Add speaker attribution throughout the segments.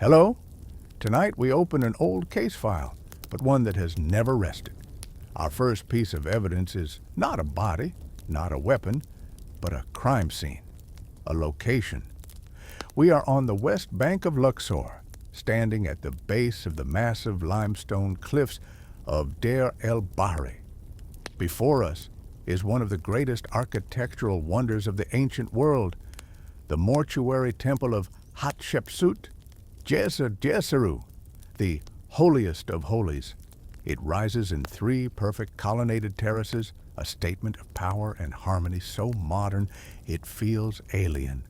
Speaker 1: Hello? Tonight we open an old case file, but one that has never rested. Our first piece of evidence is not a body, not a weapon, but a crime scene, a location. We are on the west bank of Luxor, standing at the base of the massive limestone cliffs of Deir el-Bahri. Before us is one of the greatest architectural wonders of the ancient world, the mortuary temple of Hatshepsut, djeser-djeseru, the holiest of holies. It rises in 3 perfect colonnaded terraces, a statement of power and harmony so modern it feels alien.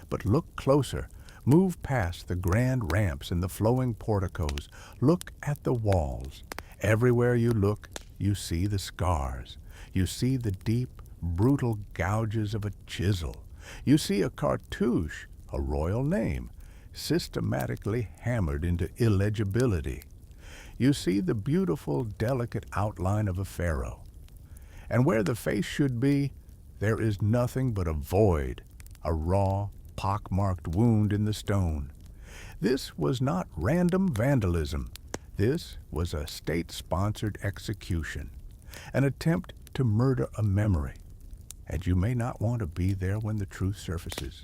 Speaker 1: But look closer, move past the grand ramps and the flowing porticos, look at the walls. Everywhere you look, you see the scars. You see the deep, brutal gouges of a chisel. You see a cartouche, a royal name, systematically hammered into illegibility. You see the beautiful, delicate outline of a pharaoh. And where the face should be, there is nothing but a void, a raw, pock-marked wound in the stone. This was not random vandalism. This was a state-sponsored execution, an attempt to murder a memory. And you may not want to be there when the truth surfaces.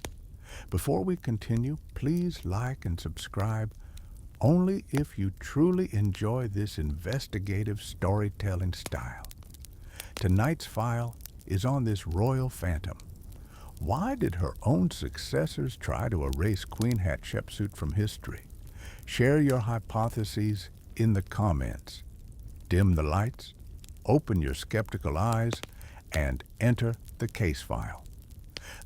Speaker 1: Before we continue, please like and subscribe only if you truly enjoy this investigative storytelling style. Tonight's file is on this royal phantom. Why did her own successors try to erase Queen Hatshepsut from history? Share your hypotheses in the comments. Dim the lights, open your skeptical eyes, and enter the case file.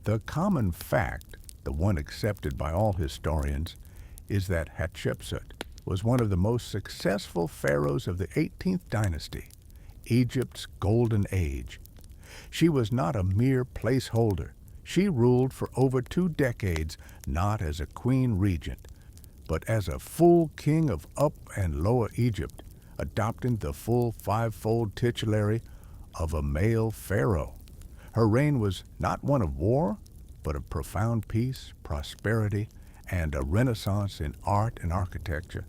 Speaker 1: The common fact, the one accepted by all historians, is that Hatshepsut was one of the most successful pharaohs of the 18th dynasty, Egypt's golden age. She was not a mere placeholder. She ruled for over 2 decades, not as a queen regent, but as a full king of Up and Lower Egypt, adopting the full 5-fold titulary of a male pharaoh. Her reign was not one of war, but of profound peace, prosperity, and a renaissance in art and architecture.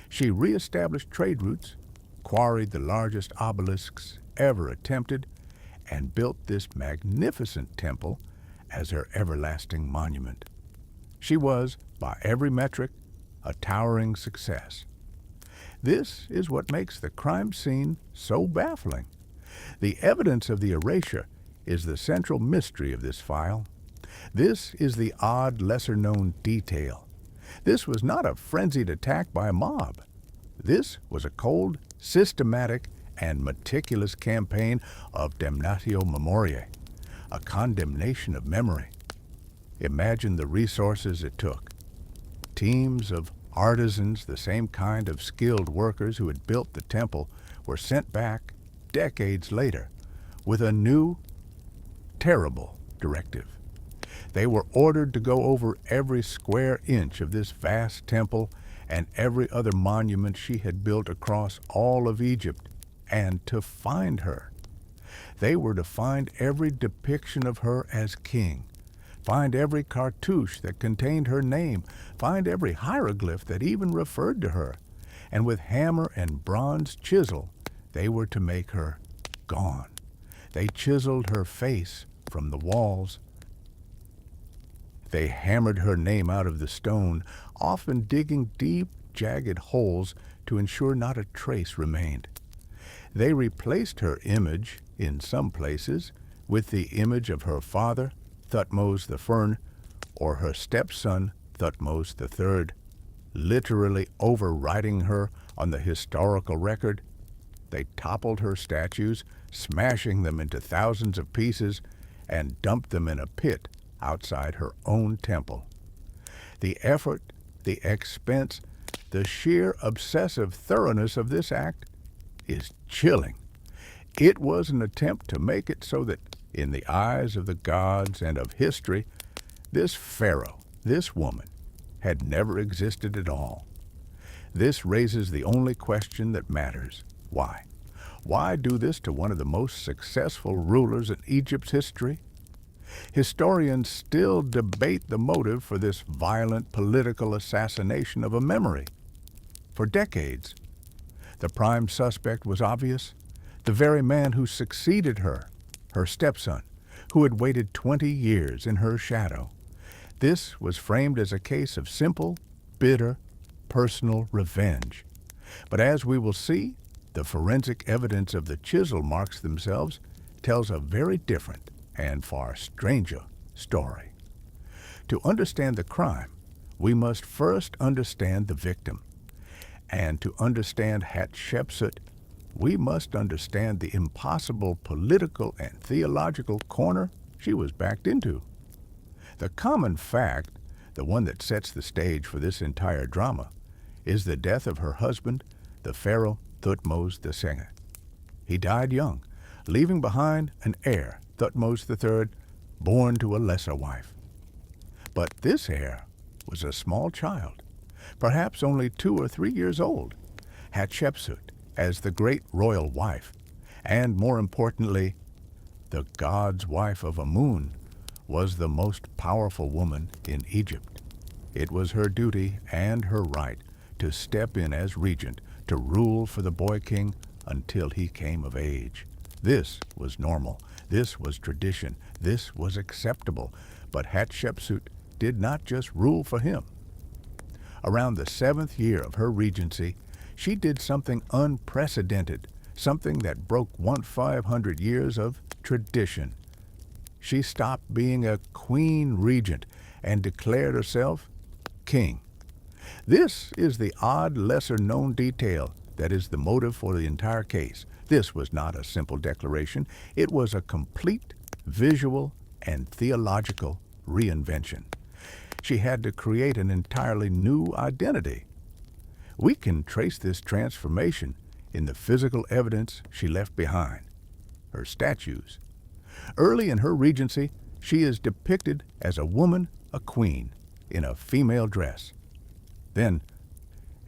Speaker 1: She reestablished trade routes, quarried the largest obelisks ever attempted, and built this magnificent temple as her everlasting monument. She was, by every metric, a towering success. This is what makes the crime scene so baffling. The evidence of the erasure is the central mystery of this file. This is the odd, lesser-known detail. This was not a frenzied attack by a mob. This was a cold, systematic, and meticulous campaign of damnatio memoriae, a condemnation of memory. Imagine the resources it took. Teams of artisans, the same kind of skilled workers who had built the temple, were sent back decades later with a new, terrible directive. They were ordered to go over every square inch of this vast temple and every other monument she had built across all of Egypt, and to find her. They were to find every depiction of her as king, find every cartouche that contained her name, find every hieroglyph that even referred to her, and with hammer and bronze chisel, they were to make her gone. They chiseled her face from the walls. They hammered her name out of the stone, often digging deep, jagged holes to ensure not a trace remained. They replaced her image, in some places, with the image of her father, Thutmose I, or her stepson, Thutmose III, literally overriding her on the historical record. They toppled her statues, smashing them into thousands of pieces, and dumped them in a pit outside her own temple. The effort, the expense, the sheer obsessive thoroughness of this act is chilling. It was an attempt to make it so that, in the eyes of the gods and of history, this pharaoh, this woman, had never existed at all. This raises the only question that matters. Why? Why do this to one of the most successful rulers in Egypt's history? Historians still debate the motive for this violent political assassination of a memory. For decades, the prime suspect was obvious: the very man who succeeded her, her stepson, who had waited 20 years in her shadow. This was framed as a case of simple, bitter, personal revenge. But as we will see, the forensic evidence of the chisel marks themselves tells a very different and far stranger story. To understand the crime, we must first understand the victim. And to understand Hatshepsut, we must understand the impossible political and theological corner she was backed into. The common fact, the one that sets the stage for this entire drama, is the death of her husband, the pharaoh Thutmose II. He died young, leaving behind an heir, Thutmose III, born to a lesser wife. But this heir was a small child, perhaps only 2 or 3 years old. Hatshepsut, as the great royal wife, and more importantly, the god's wife of Amun, was the most powerful woman in Egypt. It was her duty and her right to step in as regent to rule for the boy king until he came of age. This was normal. This was tradition. This was acceptable. But Hatshepsut did not just rule for him. Around the 7th year of her regency, she did something unprecedented, something that broke 500 years of tradition. She stopped being a queen regent and declared herself king. This is the odd, lesser-known detail that is the motive for the entire case. This was not a simple declaration. It was a complete visual and theological reinvention. She had to create an entirely new identity. We can trace this transformation in the physical evidence she left behind, her statues. Early in her regency, she is depicted as a woman, a queen, in a female dress. Then,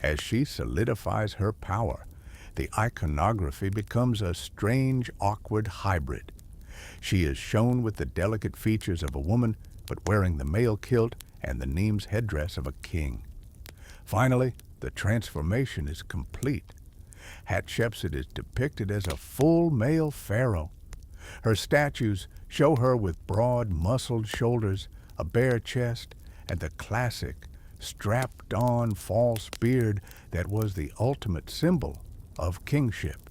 Speaker 1: as she solidifies her power, the iconography becomes a strange, awkward hybrid. She is shown with the delicate features of a woman, but wearing the male kilt and the Nemes headdress of a king. Finally, the transformation is complete. Hatshepsut is depicted as a full male pharaoh. Her statues show her with broad, muscled shoulders, a bare chest, and the classic, strapped-on false beard that was the ultimate symbol of kingship.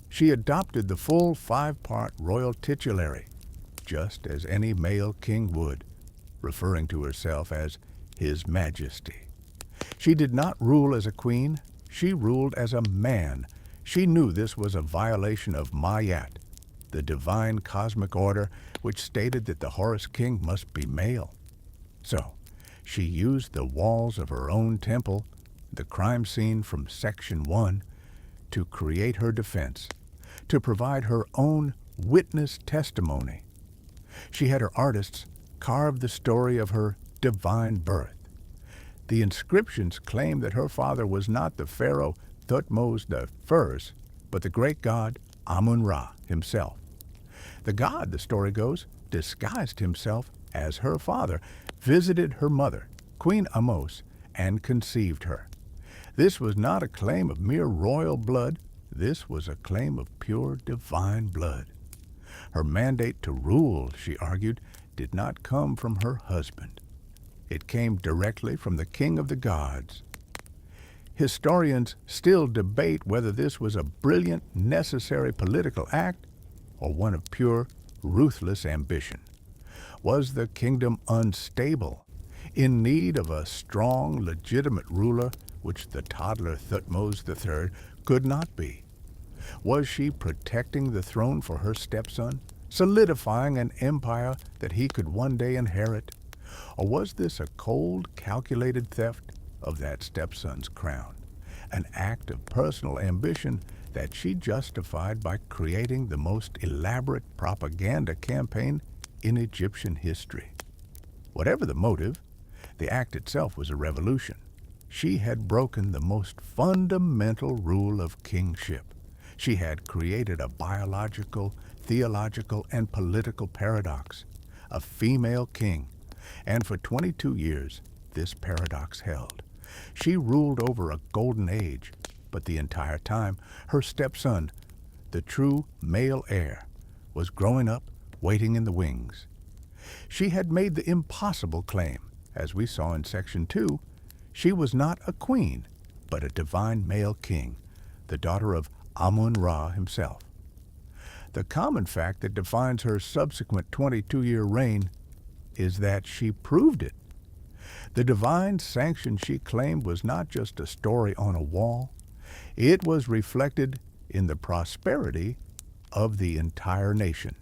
Speaker 1: She adopted the full 5-part royal titulary, just as any male king would, referring to herself as His Majesty. She did not rule as a queen, she ruled as a man. She knew this was a violation of Mayat, the divine cosmic order which stated that the Horus king must be male. So, she used the walls of her own temple, the crime scene from Section 1, to create her defense, to provide her own witness testimony. She had her artists carve the story of her divine birth. The inscriptions claim that her father was not the pharaoh Thutmose I, but the great god Amun-Ra himself. The god, the story goes, disguised himself as her father, visited her mother, Queen Amos, and conceived her. This was not a claim of mere royal blood. This was a claim of pure divine blood. Her mandate to rule, she argued, did not come from her husband. It came directly from the king of the gods. Historians still debate whether this was a brilliant, necessary political act or one of pure, ruthless ambition. Was the kingdom unstable, in need of a strong, legitimate ruler, which the toddler Thutmose III could not be? Was she protecting the throne for her stepson, solidifying an empire that he could one day inherit? Or was this a cold, calculated theft of that stepson's crown, an act of personal ambition that she justified by creating the most elaborate propaganda campaign in Egyptian history? Whatever the motive, the act itself was a revolution. She had broken the most fundamental rule of kingship. She had created a biological, theological, and political paradox, a female king, and for 22 years this paradox held. She ruled over a golden age, but the entire time her stepson, the true male heir, was growing up, waiting in the wings. She had made the impossible claim, as we saw in Section 2. She was not a queen, but a divine male king, the daughter of Amun-Ra himself. The common fact that defines her subsequent 22-year reign is that she proved it. The divine sanction she claimed was not just a story on a wall. It was reflected in the prosperity of the entire nation.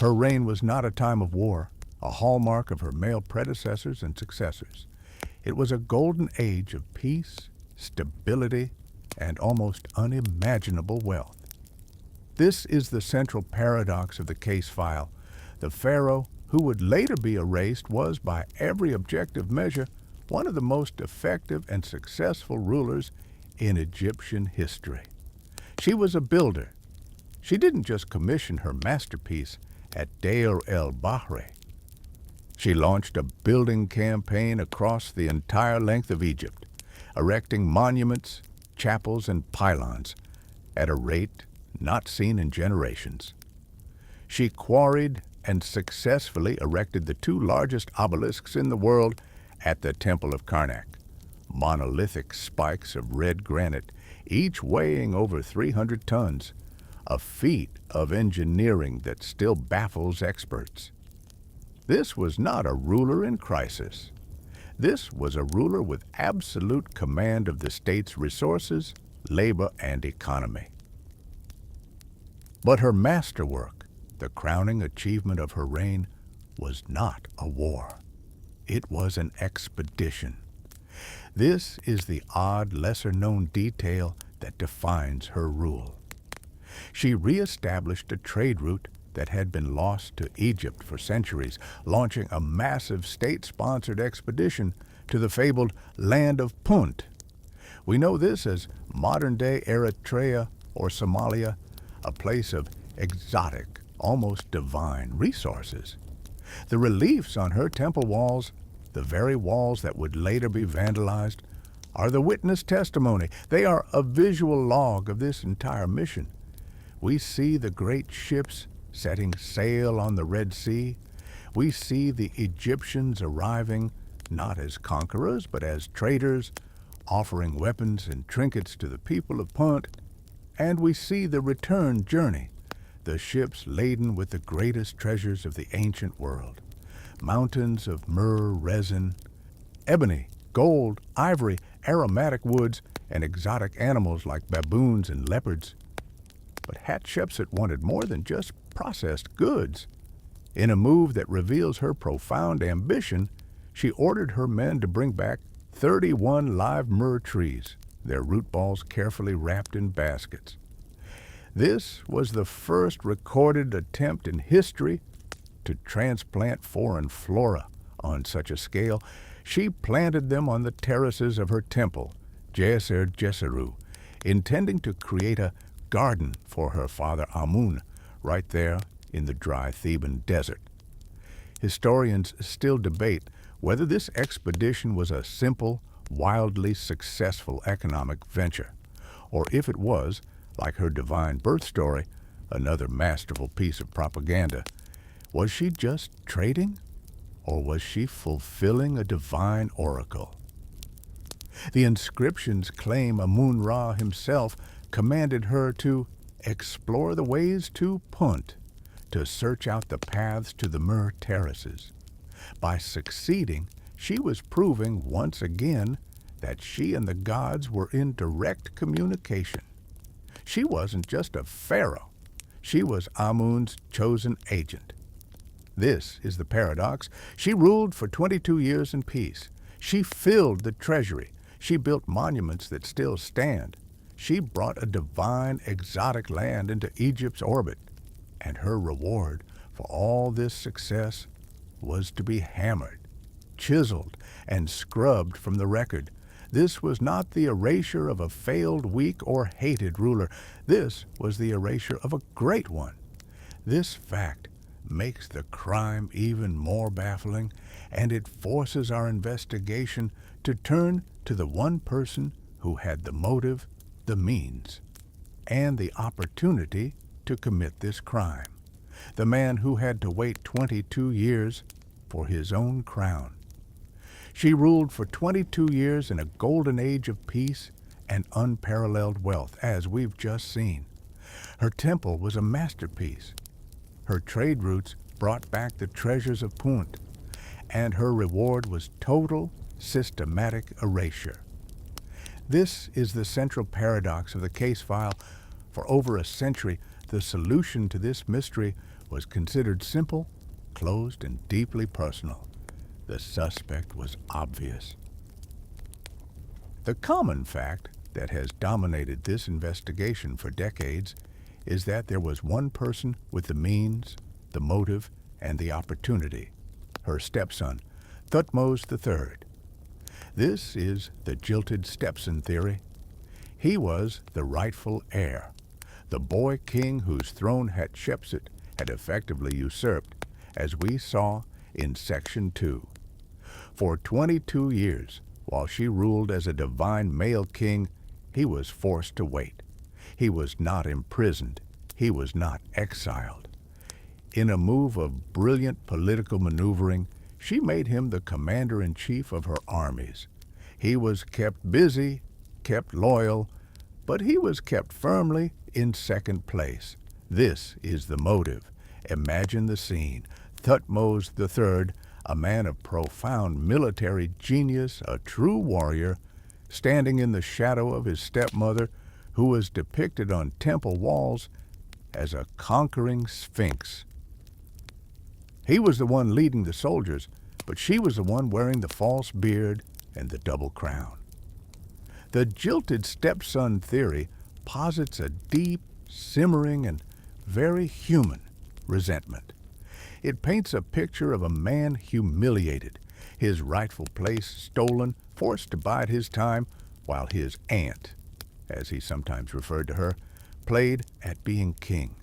Speaker 1: Her reign was not a time of war, a hallmark of her male predecessors and successors. It was a golden age of peace, stability, and almost unimaginable wealth. This is the central paradox of the case file. The pharaoh, who would later be erased, was, by every objective measure, one of the most effective and successful rulers in Egyptian history. She was a builder. She didn't just commission her masterpiece at Deir el-Bahri. She launched a building campaign across the entire length of Egypt, erecting monuments, chapels, and pylons at a rate not seen in generations. She quarried and successfully erected the two largest obelisks in the world at the Temple of Karnak, monolithic spikes of red granite, each weighing over 300 tons, a feat of engineering that still baffles experts. This was not a ruler in crisis. This was a ruler with absolute command of the state's resources, labor, and economy. But her masterwork, the crowning achievement of her reign, was not a war. It was an expedition. This is the odd, lesser-known detail that defines her rule. She reestablished a trade route that had been lost to Egypt for centuries, launching a massive state-sponsored expedition to the fabled land of Punt. We know this as modern-day Eritrea or Somalia, a place of exotic, almost divine resources. The reliefs on her temple walls, the very walls that would later be vandalized, are the witness testimony. They are a visual log of this entire mission. We see the great ships setting sail on the Red Sea. We see the Egyptians arriving not as conquerors, but as traders, offering weapons and trinkets to the people of Punt. And we see the return journey, the ships laden with the greatest treasures of the ancient world, mountains of myrrh, resin, ebony, gold, ivory, aromatic woods, and exotic animals like baboons and leopards. But Hatshepsut wanted more than just processed goods. In a move that reveals her profound ambition, she ordered her men to bring back 31 live myrrh trees, their root balls carefully wrapped in baskets. This was the first recorded attempt in history to transplant foreign flora on such a scale. She planted them on the terraces of her temple, djeser-djeseru, intending to create a garden for her father Amun, right there in the dry Theban desert. Historians still debate whether this expedition was a simple, wildly successful economic venture, or if it was, like her divine birth story, another masterful piece of propaganda. Was she just trading, or was she fulfilling a divine oracle? The inscriptions claim Amun-Ra himself commanded her to explore the ways to Punt, to search out the paths to the myrrh terraces. By succeeding, she was proving once again that she and the gods were in direct communication. She wasn't just a pharaoh. She was Amun's chosen agent. This is the paradox. She ruled for 22 years in peace. She filled the treasury. She built monuments that still stand. She brought a divine, exotic land into Egypt's orbit. And her reward for all this success was to be hammered, chiseled, and scrubbed from the record. This was not the erasure of a failed, weak, or hated ruler. This was the erasure of a great one. This fact makes the crime even more baffling, and it forces our investigation to turn to the one person who had the motive, the means, and the opportunity to commit this crime. The man who had to wait 22 years for his own crown. She ruled for 22 years in a golden age of peace and unparalleled wealth, as we've just seen. Her temple was a masterpiece. Her trade routes brought back the treasures of Punt, and her reward was total, systematic erasure. This is the central paradox of the case file. For over a century, the solution to this mystery was considered simple, closed, and deeply personal. The suspect was obvious. The common fact that has dominated this investigation for decades is that there was one person with the means, the motive, and the opportunity, her stepson, Thutmose III. This is the jilted stepson theory. He was the rightful heir, the boy king whose throne Hatshepsut had effectively usurped, as we saw in Section 2. For 22 years, while she ruled as a divine male king, he was forced to wait. He was not imprisoned. He was not exiled. In a move of brilliant political maneuvering, she made him the commander-in-chief of her armies. He was kept busy, kept loyal, but he was kept firmly in second place. This is the motive. Imagine the scene. Thutmose III, a man of profound military genius, a true warrior, standing in the shadow of his stepmother, who was depicted on temple walls as a conquering sphinx. He was the one leading the soldiers, but she was the one wearing the false beard and the double crown. The jilted stepson theory posits a deep, simmering, and very human resentment. It paints a picture of a man humiliated, his rightful place stolen, forced to bide his time, while his aunt, as he sometimes referred to her, played at being king.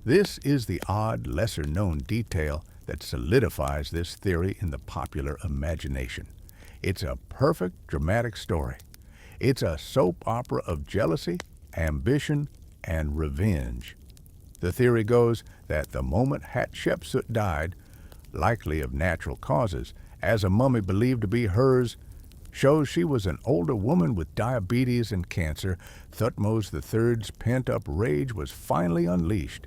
Speaker 1: This is the odd, lesser-known detail that solidifies this theory in the popular imagination. It's a perfect dramatic story. It's a soap opera of jealousy, ambition, and revenge. The theory goes that the moment Hatshepsut died, likely of natural causes, as a mummy believed to be hers, shows she was an older woman with diabetes and cancer, Thutmose III's pent-up rage was finally unleashed.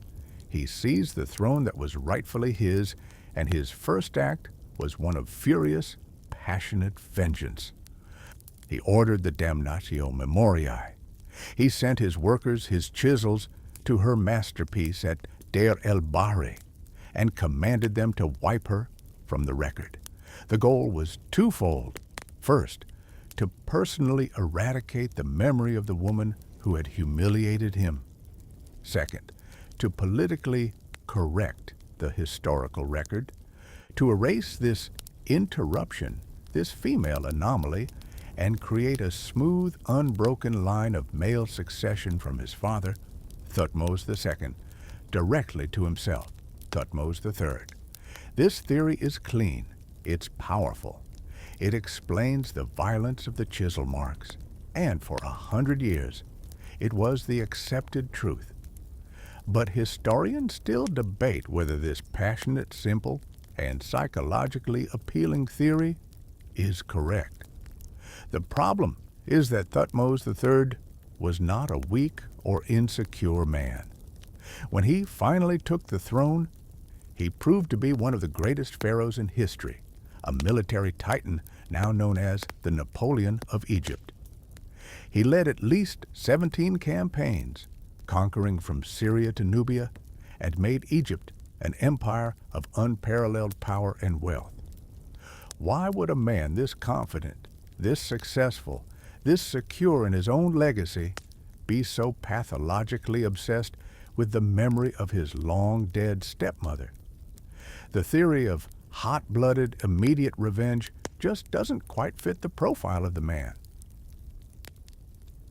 Speaker 1: He seized the throne that was rightfully his, and his first act was one of furious, passionate vengeance. He ordered the damnatio memoriae. He sent his workers, his chisels, to her masterpiece at el-bahri, and commanded them to wipe her from the record. The goal was twofold. First, to personally eradicate the memory of the woman who had humiliated him. Second, to politically correct the historical record, to erase this interruption, this female anomaly, and create a smooth, unbroken line of male succession from his father, Thutmose II, directly to himself, Thutmose III. This theory is clean. It's powerful. It explains the violence of the chisel marks, and for 100 years, it was the accepted truth. But historians still debate whether this passionate, simple, and psychologically appealing theory is correct. The problem is that Thutmose III was not a weak or insecure man. When he finally took the throne, he proved to be one of the greatest pharaohs in history, a military titan now known as the Napoleon of Egypt. He led at least 17 campaigns, conquering from Syria to Nubia, and made Egypt an empire of unparalleled power and wealth. Why would a man this confident, this successful, this secure in his own legacy, be so pathologically obsessed with the memory of his long-dead stepmother? The theory of hot-blooded, immediate revenge just doesn't quite fit the profile of the man.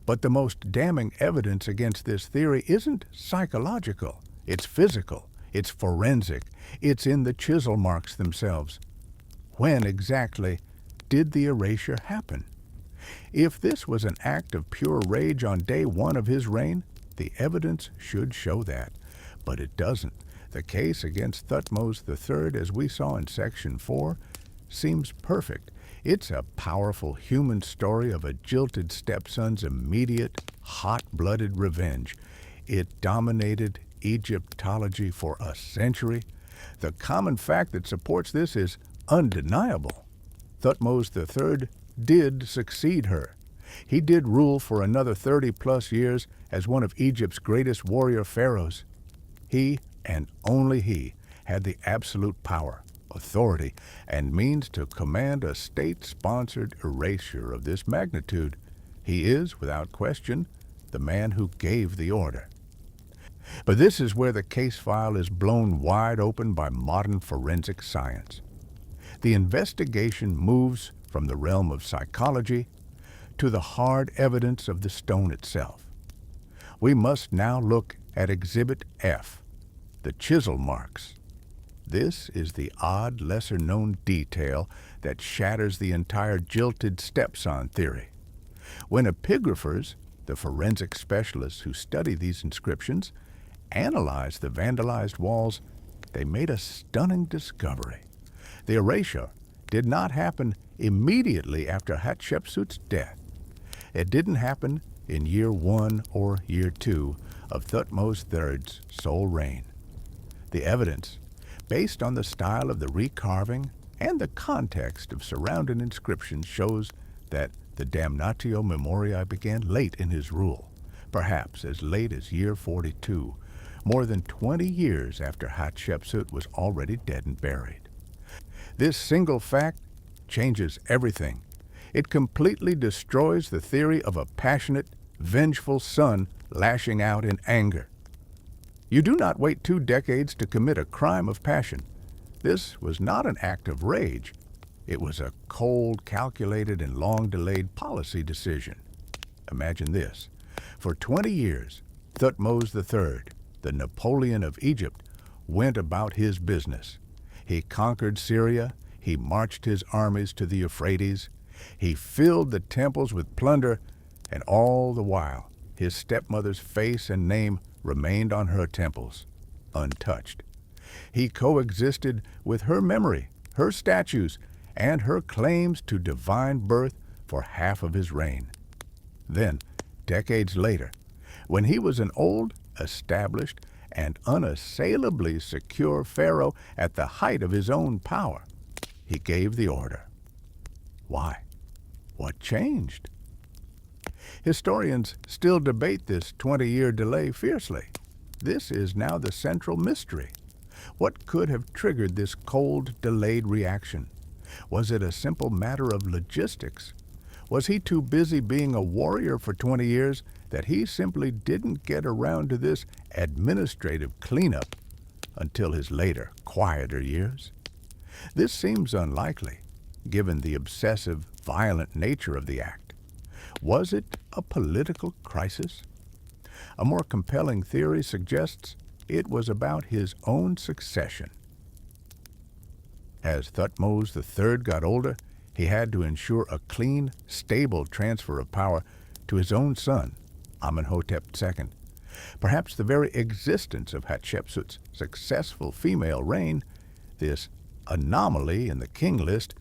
Speaker 1: But the most damning evidence against this theory isn't psychological. It's physical. It's forensic. It's in the chisel marks themselves. When exactly did the erasure happen? If this was an act of pure rage on day one of his reign, the evidence should show that. But it doesn't. The case against Thutmose III, as we saw in Section 4, seems perfect. It's a powerful human story of a jilted stepson's immediate, hot-blooded revenge. It dominated Egyptology for a century. The common fact that supports this is undeniable. Thutmose III did succeed her. He did rule for another 30-plus years as one of Egypt's greatest warrior pharaohs. He, and only he, had the absolute power, authority, and means to command a state-sponsored erasure of this magnitude. He is, without question, the man who gave the order. But this is where the case file is blown wide open by modern forensic science. The investigation moves from the realm of psychology to the hard evidence of the stone itself. We must now look at Exhibit F, the chisel marks. This is the odd, lesser-known detail that shatters the entire jilted stepson theory. When epigraphers, the forensic specialists who study these inscriptions, analyzed the vandalized walls, they made a stunning discovery. The erasure did not happen immediately after Hatshepsut's death. It didn't happen in year 1 or year 2 of Thutmose III's sole reign. The evidence, based on the style of the recarving and the context of surrounding inscriptions, shows that the damnatio memoriae began late in his rule, perhaps as late as year 42, more than 20 years after Hatshepsut was already dead and buried. This single fact changes everything. It completely destroys the theory of a passionate, vengeful son lashing out in anger. You do not wait 2 decades to commit a crime of passion. This was not an act of rage. It was a cold, calculated, and long-delayed policy decision. Imagine this. For 20 years, Thutmose III, the Napoleon of Egypt, went about his business. He conquered Syria. He marched his armies to the Euphrates. He filled the temples with plunder, and all the while, his stepmother's face and name remained on her temples, untouched. He coexisted with her memory, her statues, and her claims to divine birth for half of his reign. Then, decades later, when he was an old, established, and unassailably secure pharaoh at the height of his own power, he gave the order. Why? What changed? Historians still debate this 20-year delay fiercely. This is now the central mystery. What could have triggered this cold, delayed reaction? Was it a simple matter of logistics? Was he too busy being a warrior for 20 years that he simply didn't get around to this administrative cleanup until his later, quieter years? This seems unlikely, given the obsessive, violent nature of the act. Was it a political crisis? A more compelling theory suggests it was about his own succession. As Thutmose III got older, he had to ensure a clean, stable transfer of power to his own son, Amenhotep II. Perhaps the very existence of Hatshepsut's successful female reign, this anomaly in the king list,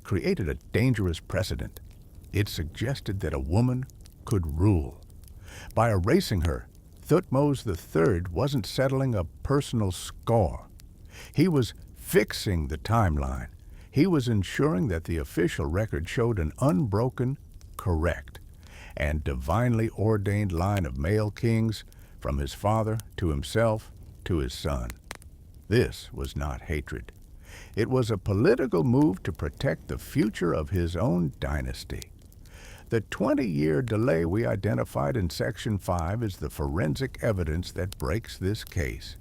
Speaker 1: created a dangerous precedent. It suggested that a woman could rule. By erasing her, Thutmose III wasn't settling a personal score. He was fixing the timeline. He was ensuring that the official record showed an unbroken, correct, and divinely ordained line of male kings from his father to himself to his son. This was not hatred. It was a political move to protect the future of his own dynasty. The 20-year delay we identified in Section 5 is the forensic evidence that breaks this case.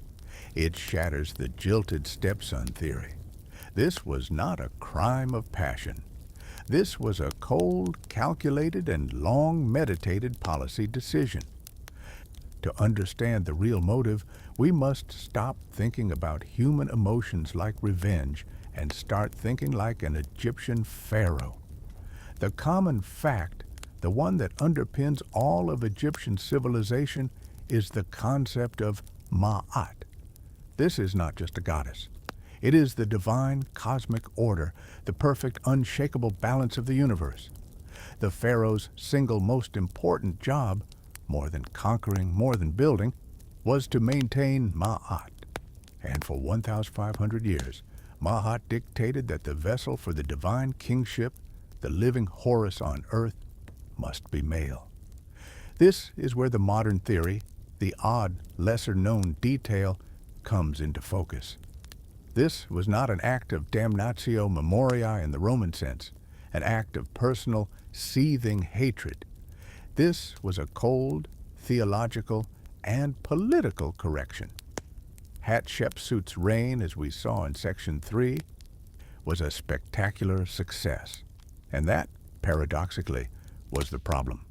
Speaker 1: It shatters the jilted stepson theory. This was not a crime of passion. This was a cold, calculated, and long-meditated policy decision. To understand the real motive, we must stop thinking about human emotions like revenge and start thinking like an Egyptian pharaoh. The common fact, the one that underpins all of Egyptian civilization, is the concept of Ma'at. This is not just a goddess. It is the divine cosmic order, the perfect unshakable balance of the universe. The pharaoh's single most important job, more than conquering, more than building, was to maintain Ma'at. And for 1,500 years, Ma'at dictated that the vessel for the divine kingship, the living Horus on earth, must be male. This is where the modern theory, the odd, lesser-known detail, comes into focus. This was not an act of damnatio memoriae in the Roman sense, an act of personal, seething hatred. This was a cold, theological, and political correction. Hatshepsut's reign, as we saw in Section 3, was a spectacular success, and that, paradoxically, was the problem.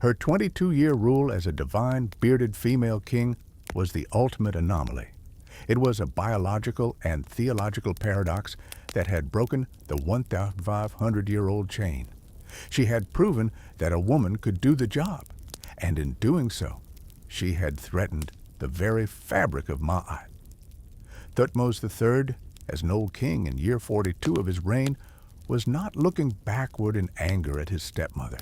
Speaker 1: Her 22-year rule as a divine, bearded female king was the ultimate anomaly. It was a biological and theological paradox that had broken the 1,500-year-old chain. She had proven that a woman could do the job, and in doing so, she had threatened the very fabric of Ma'at. Thutmose III, as an old king in year 42 of his reign, was not looking backward in anger at his stepmother.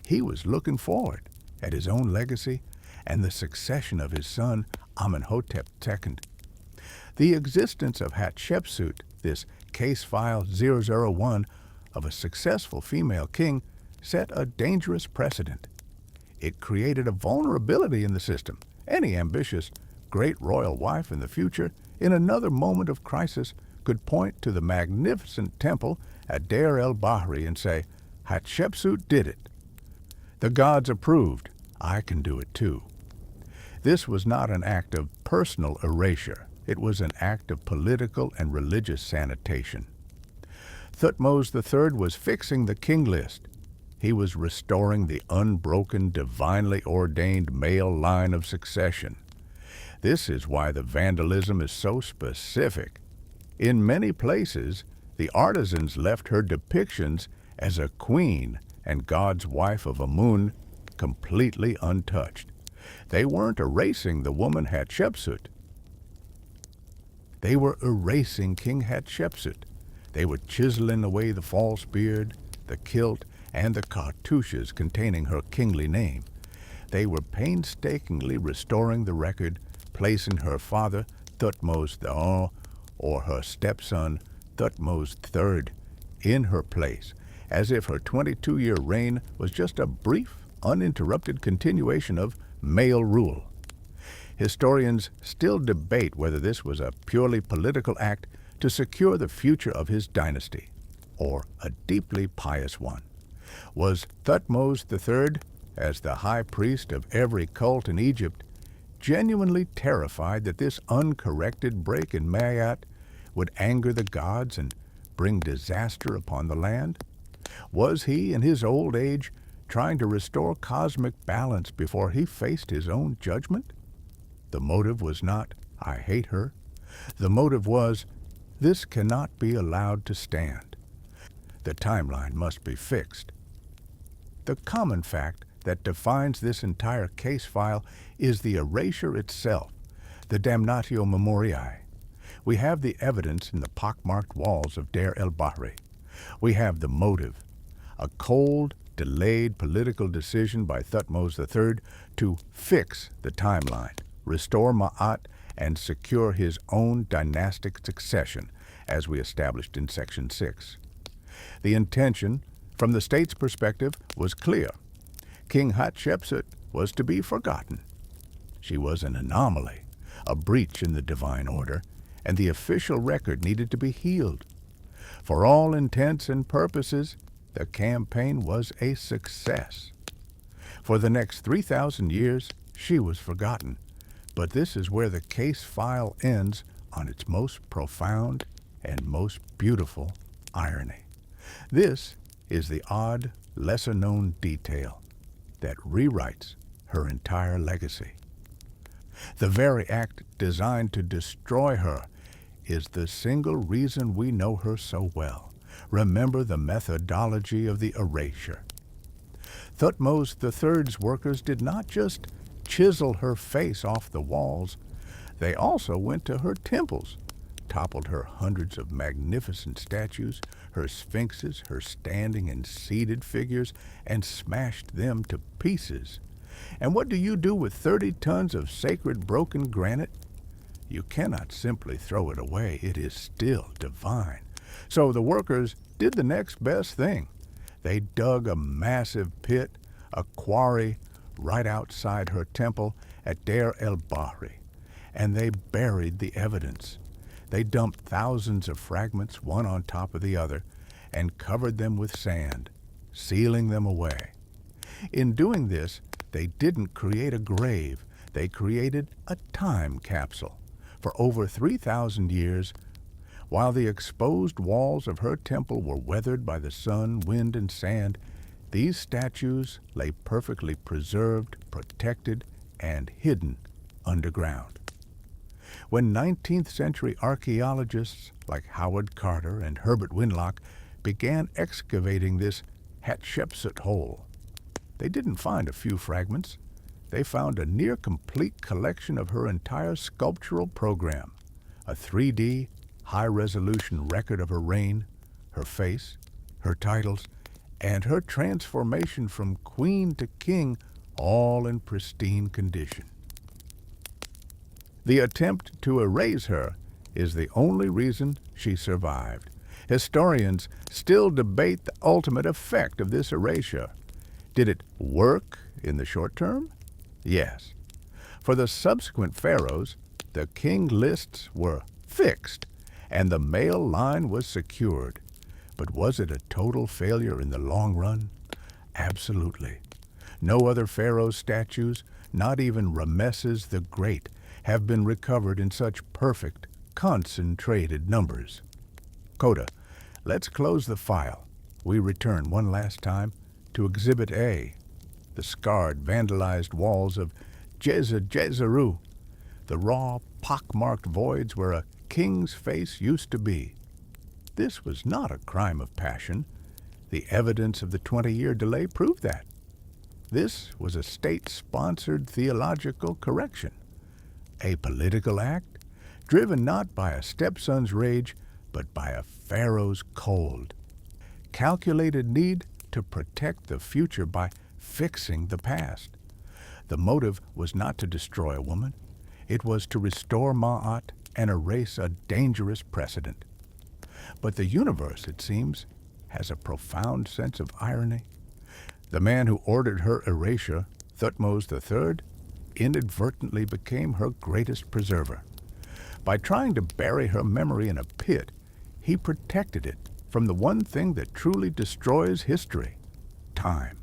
Speaker 1: He was looking forward at his own legacy and the succession of his son Amenhotep II. The existence of Hatshepsut, this case file 001 of a successful female king, set a dangerous precedent. It created a vulnerability in the system. Any ambitious, great royal wife in the future, in another moment of crisis, could point to the magnificent temple at Deir el-Bahri and say, "Hatshepsut did it. The gods approved. I can do it too." This was not an act of personal erasure. It was an act of political and religious sanitation. Thutmose III was fixing the king list. He was restoring the unbroken, divinely ordained male line of succession. This is why the vandalism is so specific. In many places, the artisans left her depictions as a queen and God's wife of Amun completely untouched. They weren't erasing the woman Hatshepsut. They were erasing King Hatshepsut. They were chiseling away the false beard, the kilt, and the cartouches containing her kingly name. They were painstakingly restoring the record, placing her father, Thutmose III, or her stepson, Thutmose III, in her place, as if her 22-year reign was just a brief, uninterrupted continuation of male rule. Historians still debate whether this was a purely political act to secure the future of his dynasty, or a deeply pious one. Was Thutmose III, as the high priest of every cult in Egypt, genuinely terrified that this uncorrected break in Ma'at would anger the gods and bring disaster upon the land? Was he, in his old age, trying to restore cosmic balance before he faced his own judgment? The motive was not, "I hate her." The motive was, "This cannot be allowed to stand. The timeline must be fixed." The common fact that defines this entire case file is the erasure itself, the damnatio memoriae. We have the evidence in the pockmarked walls of Deir el-Bahri. We have the motive, a cold, delayed political decision by Thutmose III to fix the timeline, restore Ma'at, and secure his own dynastic succession, as we established in Section 6. The intention, from the state's perspective, was clear. King Hatshepsut was to be forgotten. She was an anomaly, a breach in the divine order, and the official record needed to be healed. For all intents and purposes, the campaign was a success. For the next 3,000 years, she was forgotten. But this is where the case file ends on its most profound and most beautiful irony. This is the odd, lesser-known detail that rewrites her entire legacy. The very act designed to destroy her is the single reason we know her so well. Remember the methodology of the erasure. Thutmose III's workers did not just chisel her face off the walls, they also went to her temples, toppled her hundreds of magnificent statues, her sphinxes, her standing and seated figures, and smashed them to pieces. And what do you do with 30 tons of sacred broken granite? You cannot simply throw it away. It is still divine. So the workers did the next best thing. They dug a massive pit, a quarry, right outside her temple at el-bahri, and they buried the evidence. They dumped thousands of fragments, one on top of the other, and covered them with sand, sealing them away. In doing this, they didn't create a grave. They created a time capsule. For over 3,000 years, while the exposed walls of her temple were weathered by the sun, wind, and sand, these statues lay perfectly preserved, protected, and hidden underground. When 19th century archaeologists like Howard Carter and Herbert Winlock began excavating this Hatshepsut hole, they didn't find a few fragments. They found a near-complete collection of her entire sculptural program, a 3D, high-resolution record of her reign, her face, her titles, and her transformation from queen to king, all in pristine condition. The attempt to erase her is the only reason she survived. Historians still debate the ultimate effect of this erasure. Did it work in the short term? Yes. For the subsequent pharaohs, the king lists were fixed, and the male line was secured. But was it a total failure in the long run? Absolutely. No other pharaoh's statues, not even Ramesses the Great, have been recovered in such perfect, concentrated numbers. Coda, let's close the file. We return one last time to Exhibit A, the scarred, vandalized walls of djeser-djeseru, the raw, pock-marked voids where a king's face used to be. This was not a crime of passion. The evidence of the 20-year delay proved that. This was a state-sponsored theological correction, a political act driven not by a stepson's rage, but by a pharaoh's cold, calculated need to protect the future by fixing the past. The motive was not to destroy a woman. It was to restore Ma'at and erase a dangerous precedent. But the universe, it seems, has a profound sense of irony. The man who ordered her erasure, Thutmose III, inadvertently became her greatest preserver. By trying to bury her memory in a pit, he protected it from the one thing that truly destroys history, time.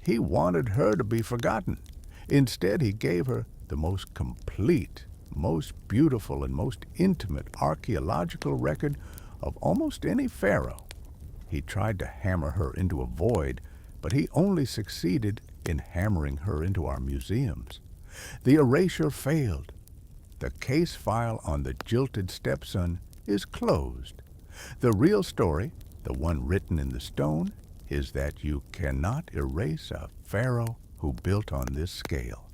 Speaker 1: He wanted her to be forgotten. Instead, he gave her the most complete, most beautiful, and most intimate archaeological record of almost any pharaoh. He tried to hammer her into a void, but he only succeeded in hammering her into our museums. The erasure failed. The case file on the jilted stepson is closed. The real story, the one written in the stone, is that you cannot erase a pharaoh who built on this scale.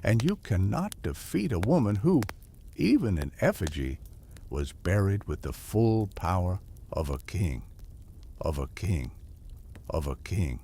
Speaker 1: And you cannot defeat a woman who, even in effigy, was buried with the full power of a king, of a king, of a king.